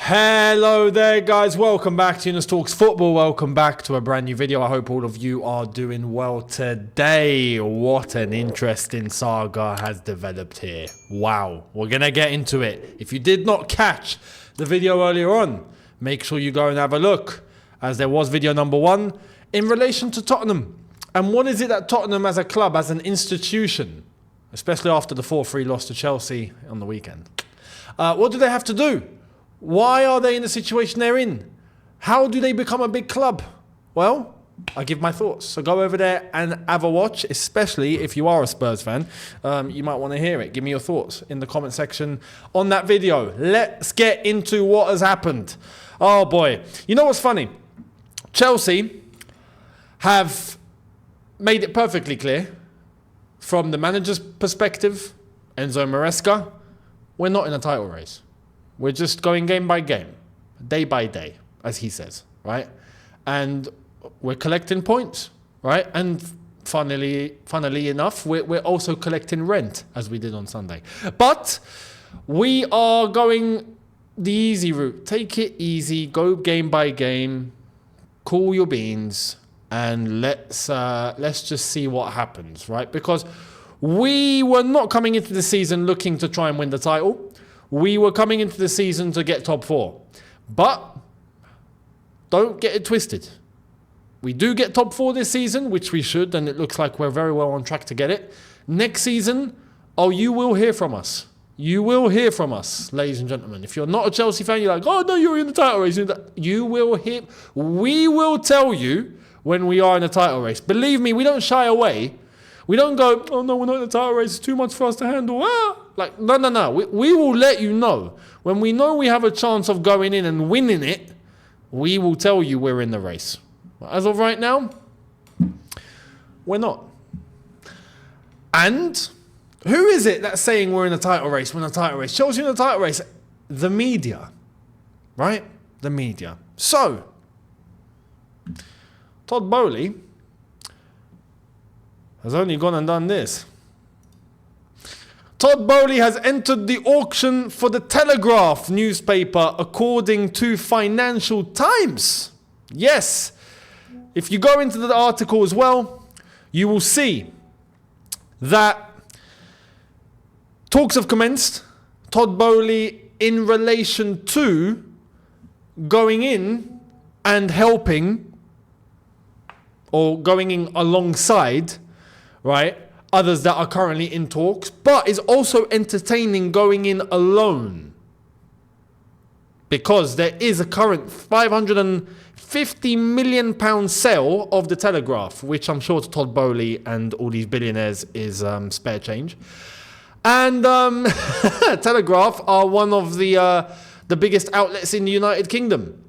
Hello there guys, welcome back to Younes Talks Football, welcome back to a brand new video. I hope all of you are doing well today. What an interesting saga has developed here. Wow, we're gonna get into it. If you did not catch the video earlier on, make sure you go and have a look, as there was video number 1 in relation to Tottenham. And what is it that Tottenham as a club, as an institution, especially after the 4-3 loss to Chelsea on the weekend, what do they have to do? Why are they in the situation they're in? How do they become a big club? Well, I give my thoughts. So go over there and have a watch, especially if you are a Spurs fan. You might want to hear it. Give me your thoughts in the comment section on that video. Let's get into what has happened. Oh boy. You know what's funny? Chelsea have made it perfectly clear from the manager's perspective, Enzo Maresca, we're not in a title race. We're just going game by game, day by day, as he says, right? And we're collecting points, right? And funnily enough, we're also collecting rent, as we did on Sunday. But we are going the easy route. Take it easy, go game by game, cool your beans, and let's just see what happens, right? Because we were not coming into the season looking to try and win the title. We were coming into the season to get top 4. But don't get it twisted. We do get top 4 this season, which we should, and it looks like we're very well on track to get it. Next season, you will hear from us. You will hear from us, ladies and gentlemen. If you're not a Chelsea fan, you're like, oh no, you're in the title race. You will hear. We will tell you when we are in the title race. Believe me, we don't shy away. We don't go, oh no, we're not in the title race. It's too much for us to handle. Like, no. We will let you know. When we know we have a chance of going in and winning it, we will tell you we're in the race. As of right now, we're not. And who is it that's saying we're in a title race? We're in a title race. Chelsea in a title race. The media, right? The media. So, Todd Boehly has only gone and done this. Todd Boehly has entered the auction for the Telegraph newspaper, according to Financial Times. Yes. If you go into the article as well, you will see that talks have commenced. Todd Boehly in relation to going in and helping, or going in alongside, right, others that are currently in talks, but is also entertaining going in alone. Because there is a current £550 million sale of the Telegraph, which I'm sure to Todd Boehly and all these billionaires is spare change. And Telegraph are one of the biggest outlets in the United Kingdom.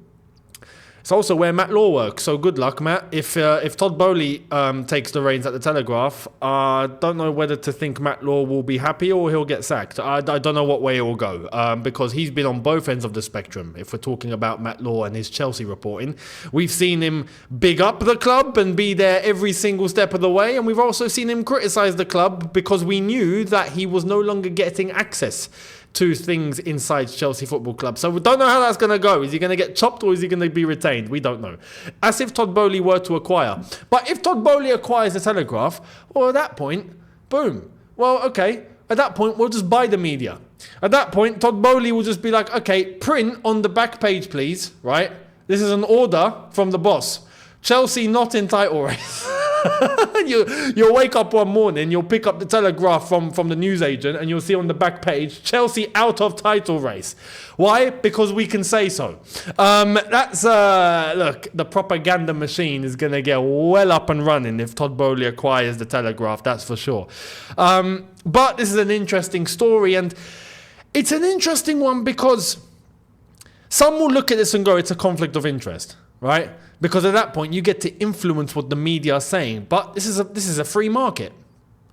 It's also where Matt Law works, so good luck, Matt. If Todd Boehly takes the reins at the Telegraph, I don't know whether to think Matt Law will be happy or he'll get sacked. I don't know what way it will go, because he's been on both ends of the spectrum. If we're talking about Matt Law and his Chelsea reporting, we've seen him big up the club and be there every single step of the way, and we've also seen him criticise the club because we knew that he was no longer getting access to things inside Chelsea Football Club. So we don't know how that's going to go. Is he going to get chopped or is he going to be retained? We don't know. As if Todd Boehly were to acquire. But if Todd Boehly acquires the Telegraph, well, at that point, boom. Well, okay. At that point, we'll just buy the media. At that point, Todd Boehly will just be like, okay, print on the back page, please, right? This is an order from the boss. Chelsea not in title race. You'll wake up one morning, you'll pick up the Telegraph from the newsagent, and you'll see on the back page, Chelsea out of title race. Why? Because we can say so. Look, the propaganda machine is going to get well up and running if Todd Boehly acquires the Telegraph, that's for sure. But this is an interesting story, and it's an interesting one because some will look at this and go, it's a conflict of interest, right? Because at that point, you get to influence what the media are saying. But this is a free market.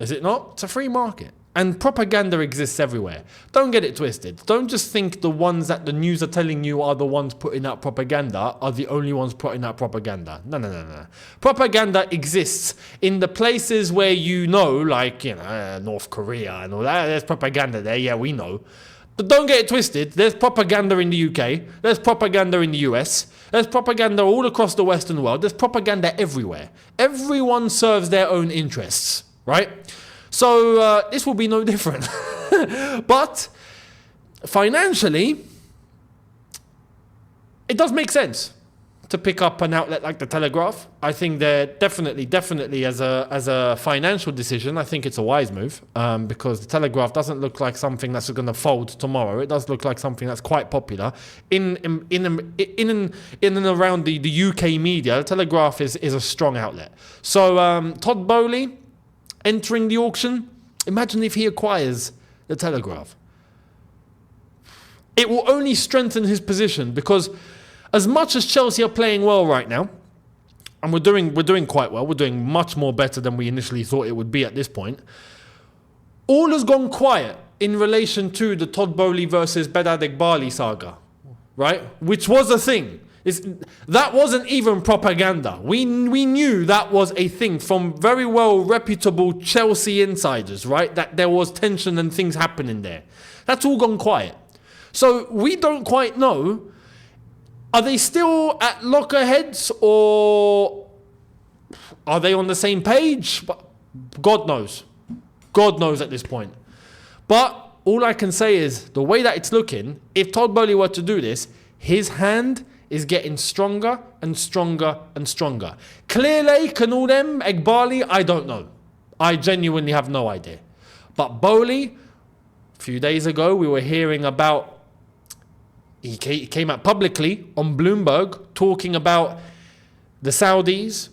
Is it not? It's a free market. And propaganda exists everywhere. Don't get it twisted. Don't just think the ones that the news are telling you are the ones putting out propaganda are the only ones putting out propaganda. No. Propaganda exists in the places where you know, like, North Korea and all that. There's propaganda there. Yeah, we know. But don't get it twisted. There's propaganda in the UK. There's propaganda in the US. There's propaganda all across the Western world. There's propaganda everywhere. Everyone serves their own interests, right? So this will be no different. But financially, it does make sense to pick up an outlet like the Telegraph. I think they're definitely as a financial decision, I think it's a wise move, because the Telegraph doesn't look like something that's going to fold tomorrow. It does look like something that's quite popular in and around the UK media. The Telegraph is a strong outlet. So Todd Boehly entering the auction. Imagine if he acquires the Telegraph. It will only strengthen his position, because as much as Chelsea are playing well right now, and we're doing quite well, we're doing much more better than we initially thought it would be at this point, all has gone quiet in relation to the Todd Boehly versus Boehly saga, right? Which was a thing. That wasn't even propaganda. We knew that was a thing from very well reputable Chelsea insiders, right? That there was tension and things happening there. That's all gone quiet. So we don't quite know. Are they still at loggerheads, or are they on the same page? God knows. God knows at this point. But all I can say is, the way that it's looking, if Todd Boehly were to do this, his hand is getting stronger and stronger and stronger. Clearly, and all them, Boehly, I don't know. I genuinely have no idea. But Boehly, a few days ago, we were hearing about, he came out publicly on Bloomberg talking about the Saudis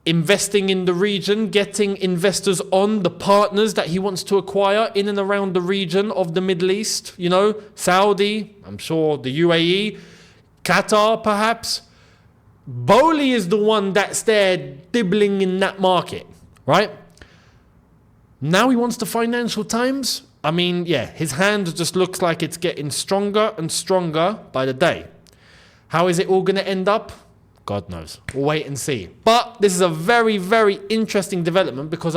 investing in the region, getting investors on, the partners that he wants to acquire in and around the region of the Middle East. You know, Saudi, I'm sure the UAE, Qatar perhaps. Boehly is the one that's there dibbling in that market, right? Now he wants the Financial Times. I mean, yeah, his hand just looks like it's getting stronger and stronger by the day. How is it all going to end up? God knows. We'll wait and see. But this is a very, very interesting development, because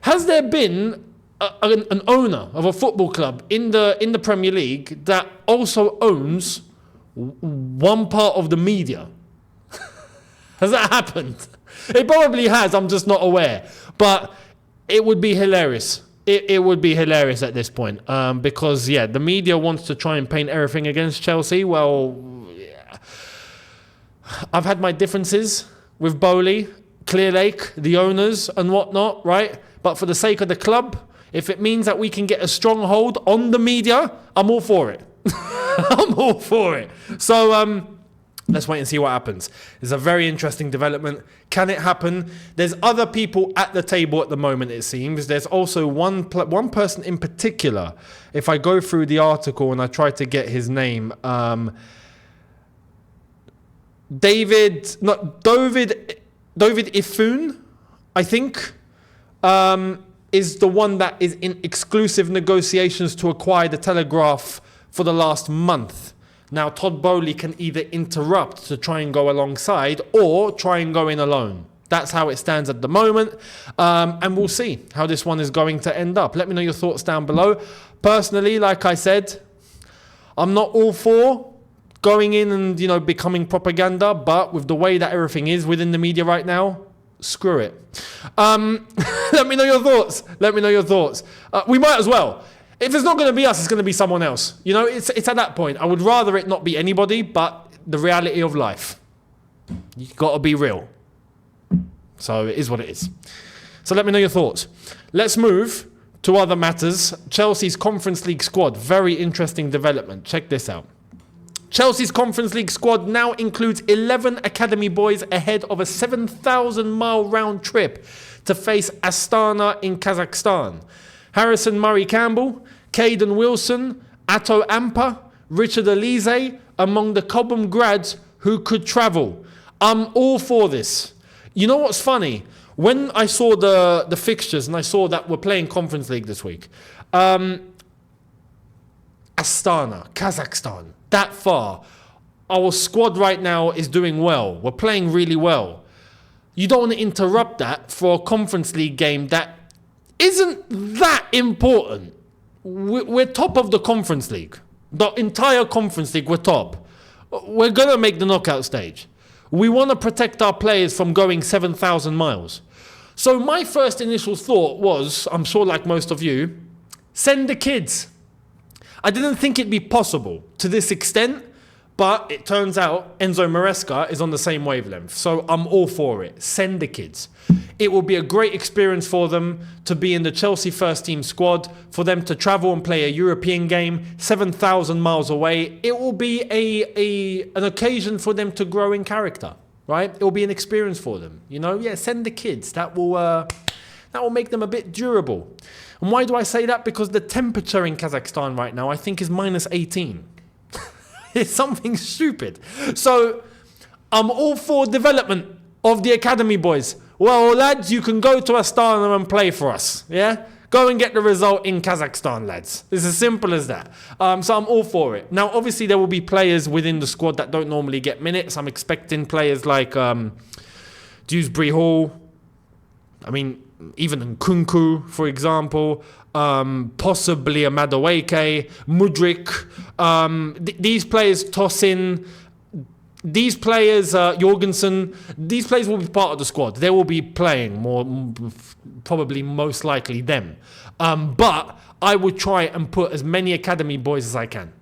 has there been an owner of a football club in the Premier League that also owns one part of the media? Has that happened? It probably has. I'm just not aware. But it would be hilarious. It would be hilarious at this point, because, yeah, the media wants to try and paint everything against Chelsea. Well, yeah. I've had my differences with Boehly, Clearlake, the owners and whatnot, right? But for the sake of the club, if it means that we can get a stronghold on the media, I'm all for it. I'm all for it. So, let's wait and see what happens. It's a very interesting development. Can it happen? There's other people at the table at the moment, it seems. There's also one person in particular. If I go through the article and I try to get his name, David Ifun, I think, is the one that is in exclusive negotiations to acquire the Telegraph for the last month. Now, Todd Boehly can either interrupt to try and go alongside, or try and go in alone. That's how it stands at the moment. And we'll see how this one is going to end up. Let me know your thoughts down below. Personally, like I said, I'm not all for going in and, becoming propaganda, but with the way that everything is within the media right now, screw it. Let me know your thoughts. We might as well. If it's not going to be us, it's going to be someone else. It's at that point. I would rather it not be anybody, but the reality of life. You got to be real. So it is what it is. So let me know your thoughts. Let's move to other matters. Chelsea's Conference League squad. Very interesting development. Check this out. Chelsea's Conference League squad now includes 11 academy boys ahead of a 7,000-mile round trip to face Astana in Kazakhstan. Harrison Murray-Campbell, Caden Wilson, Atto Ampa, Richard Elise among the Cobham grads who could travel. I'm all for this. You know what's funny? When I saw the fixtures and I saw that we're playing Conference League this week, Astana, Kazakhstan, that far. Our squad right now is doing well. We're playing really well. You don't want to interrupt that for a Conference League game that isn't that important. we're top of the Conference League. The entire Conference League, we're top. We're going to make the knockout stage. We want to protect our players from going 7,000 miles. So my first initial thought was, I'm sure like most of you, send the kids. I didn't think it'd be possible to this extent, but it turns out Enzo Maresca is on the same wavelength. So I'm all for it. Send the kids. It will be a great experience for them to be in the Chelsea first team squad, for them to travel and play a European game 7,000 miles away. It will be an occasion for them to grow in character, right? It will be an experience for them. Send the kids. That will make them a bit durable. And why do I say that? Because the temperature in Kazakhstan right now, I think, is minus 18. It's something stupid. So I'm all for development of the academy boys. Well, lads, you can go to Astana and play for us. Yeah? Go and get the result in Kazakhstan, lads. It's as simple as that. So I'm all for it. Now, obviously, there will be players within the squad that don't normally get minutes. I'm expecting players like Dewsbury Hall. Even Nkunku, for example. Possibly a Madueke, Mudryk. These players toss in. These players, Jorgensen, these players will be part of the squad. They will be playing probably most likely them. But I would try and put as many academy boys as I can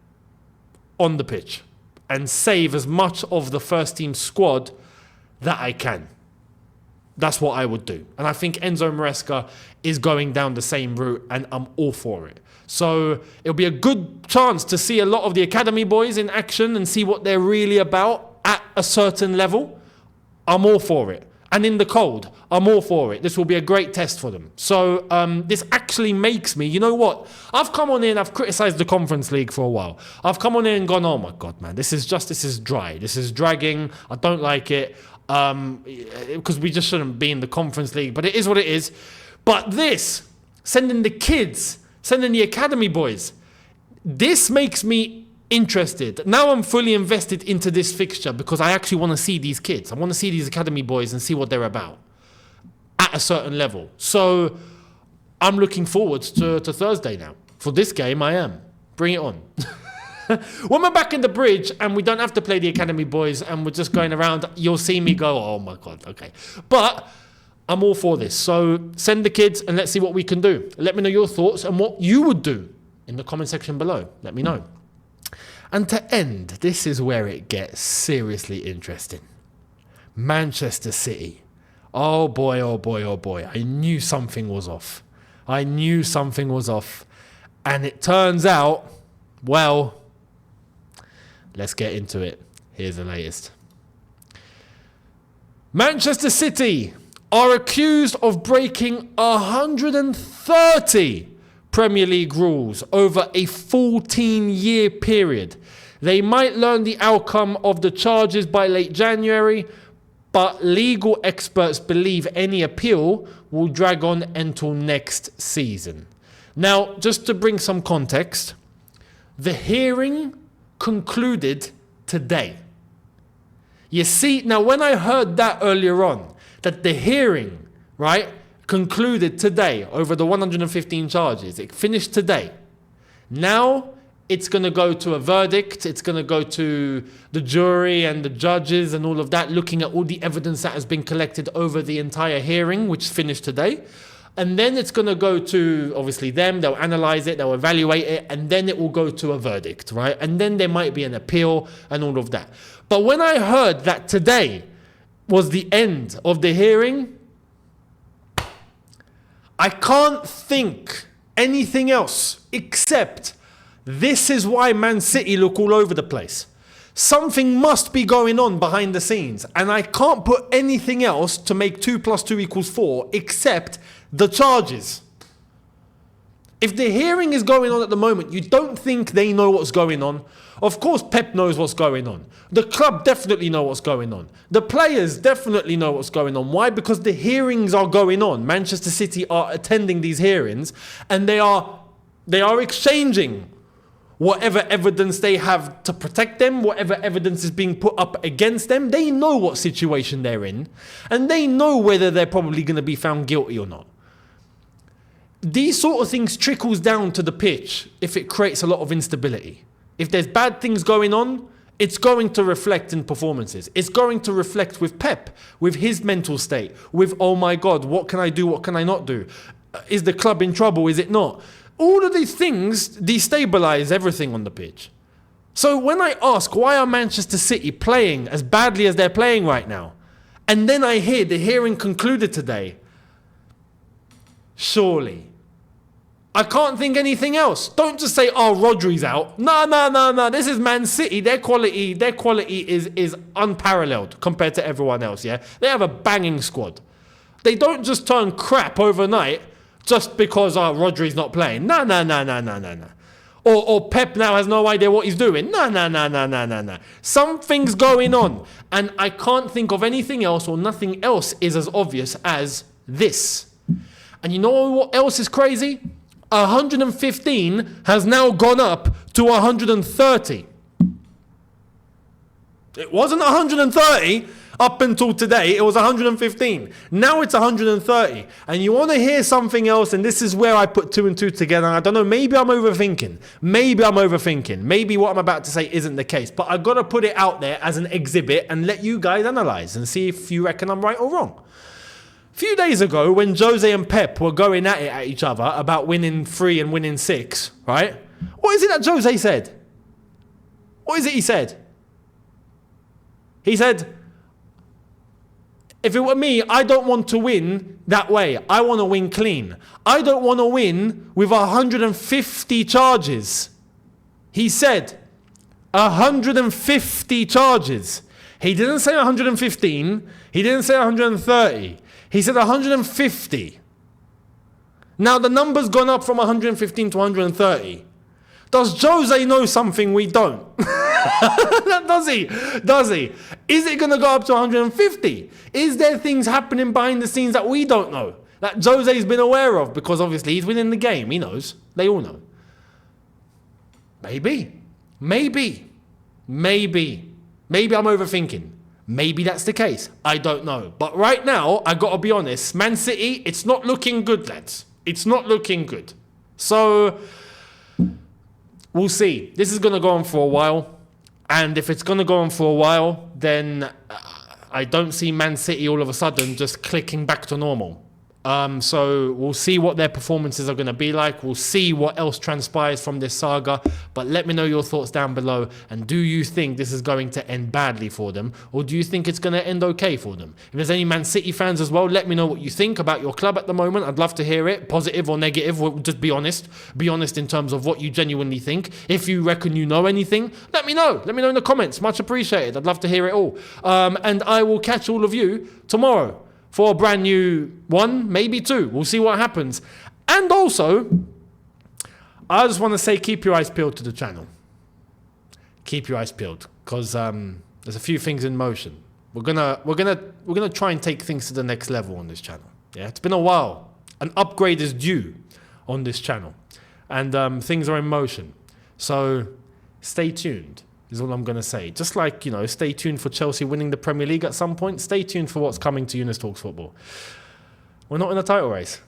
on the pitch and save as much of the first team squad that I can. That's what I would do. And I think Enzo Maresca is going down the same route, and I'm all for it. So it'll be a good chance to see a lot of the academy boys in action and see what they're really about at a certain level. I'm all for it. And in the cold, I'm all for it. This will be a great test for them. So this actually makes me, you know what? I've come on in, I've criticised the Conference League for a while. I've come on in and gone, oh my God, man, this is dry. This is dragging. I don't like it. Because we just shouldn't be in the Conference League. But it is what it is. But this, sending the kids, sending the academy boys, this makes me interested. Now I'm fully invested into this fixture because I actually want to see these kids. I want to see these academy boys and see what they're about at a certain level. So I'm looking forward to Thursday now. For this game, I am. Bring it on. When we're back in the bridge and we don't have to play the academy boys and we're just going around, you'll see me go, oh my God, okay. But I'm all for this. So send the kids and let's see what we can do. Let me know your thoughts and what you would do in the comment section below. Let me know. And to end, this is where it gets seriously interesting. Manchester City. Oh boy, oh boy, oh boy. I knew something was off. And it turns out, well, let's get into it. Here's the latest. Manchester City are accused of breaking 130 Premier League rules over a 14-year period. They might learn the outcome of the charges by late January, but legal experts believe any appeal will drag on until next season. Now, just to bring some context, the hearing concluded today. You see, now when I heard that earlier on, that the hearing, right, concluded today over the 115 charges. It finished today. Now it's going to go to a verdict. It's going to go to the jury and the judges and all of that, looking at all the evidence that has been collected over the entire hearing, which finished today. And then it's going to go to, obviously, them. They'll analyze it. They'll evaluate it. And then it will go to a verdict, right? And then there might be an appeal and all of that. But when I heard that today was the end of the hearing, I can't think anything else except this is why Man City look all over the place. Something must be going on behind the scenes. And I can't put anything else to make 2 + 2 = 4 except the charges. If the hearing is going on at the moment, you don't think they know what's going on. Of course, Pep knows what's going on. The club definitely know what's going on. The players definitely know what's going on. Why? Because the hearings are going on. Manchester City are attending these hearings and they are exchanging whatever evidence they have to protect them, whatever evidence is being put up against them. They know what situation they're in and they know whether they're probably going to be found guilty or not. these sort of things trickles down to the pitch if it creates a lot of instability. If there's bad things going on, it's going to reflect in performances. It's going to reflect with Pep, with his mental state, with, oh my God, what can I do? What can I not do? Is the club in trouble? Is it not? All of these things destabilize everything on the pitch. So when I ask, why are Manchester City playing as badly as they're playing right now? And then I hear the hearing concluded today. Surely. I can't think anything else. Don't just say, oh, Rodri's out. No. This is Man City. Their quality is unparalleled compared to everyone else, yeah? They have a banging squad. They don't just turn crap overnight just because Rodri's not playing. No. Or Pep now has no idea what he's doing. No. Something's going on. And I can't think of anything else, or nothing else is as obvious as this. And you know what else is crazy? 115 has now gone up to 130. It wasn't 130 up until today. It was 115. Now it's 130. And you want to hear something else, and this is where I put 2 and 2 together. I don't know, maybe I'm overthinking. Maybe what I'm about to say isn't the case. But I've got to put it out there as an exhibit and let you guys analyze and see if you reckon I'm right or wrong. A few days ago, when Jose and Pep were going at it at each other about winning 3 and winning 6, right? What is it that Jose said? What is it he said? He said, if it were me, I don't want to win that way. I want to win clean. I don't want to win with 150 charges. He said 150 charges. He didn't say 115. He didn't say 130. He said 150. Now the number's gone up from 115 to 130. Does Jose know something we don't? Does he? Is it going to go up to 150? Is there things happening behind the scenes that we don't know? That Jose's been aware of? Because obviously he's winning the game. He knows. They all know. Maybe I'm overthinking. Maybe that's the case. I don't know. But right now, I got to be honest, Man City, it's not looking good, lads. It's not looking good. So we'll see. This is going to go on for a while. And if it's going to go on for a while, then I don't see Man City all of a sudden just clicking back to normal. So we'll see what their performances are going to be like. We'll see what else transpires from this saga. But let me know your thoughts down below. And do you think this is going to end badly for them? Or do you think it's going to end okay for them? If there's any Man City fans as well, let me know what you think about your club at the moment. I'd love to hear it, positive or negative. Just be honest. Be honest in terms of what you genuinely think. If you reckon you know anything, let me know. Let me know in the comments. Much appreciated. I'd love to hear it all. And I will catch all of you tomorrow for a brand new 1, maybe 2. We'll see what happens. And also, I just want to say, keep your eyes peeled to the channel. Keep your eyes peeled, because there's a few things in motion. We're gonna try and take things to the next level on this channel. Yeah, it's been a while. An upgrade is due on this channel, and things are in motion. So stay tuned. Is all I'm going to say. Just like, stay tuned for Chelsea winning the Premier League at some point. Stay tuned for what's coming to Younes Talks Football. We're not in a title race.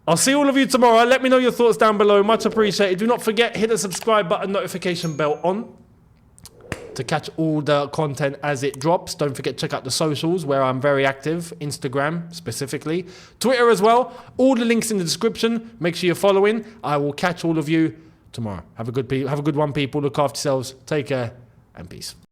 I'll see all of you tomorrow. Let me know your thoughts down below. Much appreciated. Do not forget, hit the subscribe button, notification bell on to catch all the content as it drops. Don't forget, check out the socials where I'm very active. Instagram specifically. Twitter as well. All the links in the description. Make sure you're following. I will catch all of you tomorrow. Have a good one, people. Look after yourselves. Take care and peace.